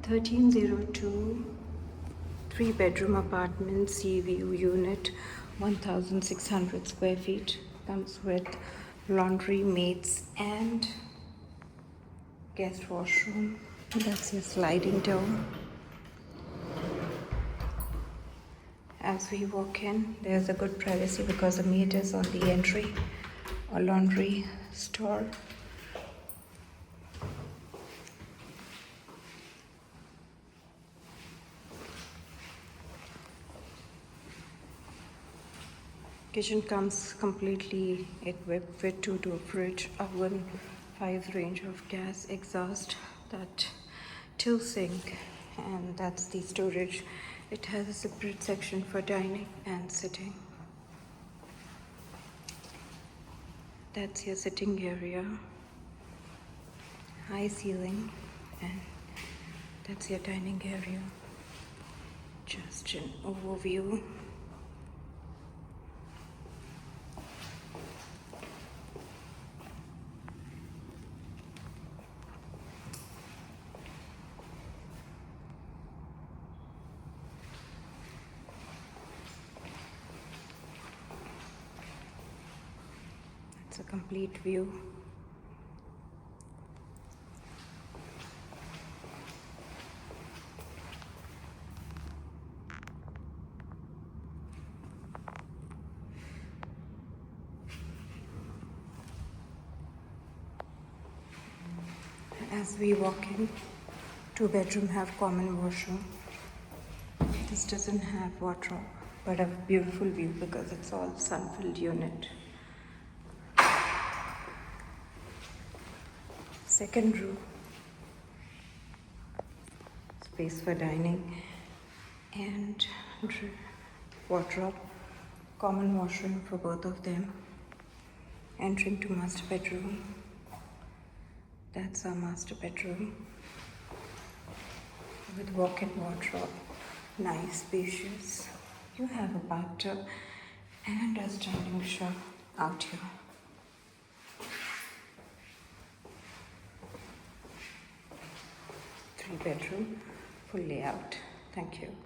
1302, 3-bedroom apartment, sea view unit, 1600 square feet. Comes with laundry, maids, and guest washroom. That's your sliding door. As we walk in, there's a good privacy because the maid is on the entry. A laundry store. Kitchen comes completely equipped with 2-door fridge, oven, 5 range of gas, exhaust, that 2 sink, and that's the storage. It has a separate section for dining and sitting. That's your sitting area. High ceiling, and that's your dining area. Just an overview. It's a complete view. As we walk in, 2-bedroom have common washroom. This doesn't have wardrobe, but a beautiful view because it's all sun-filled unit. Second room, space for dining and wardrobe. Common washroom for both of them. Entering to master bedroom. That's our master bedroom with walk-in wardrobe. Nice, spacious. You have a bathtub and a standing shower out here. 3-bedroom, full layout. Thank you.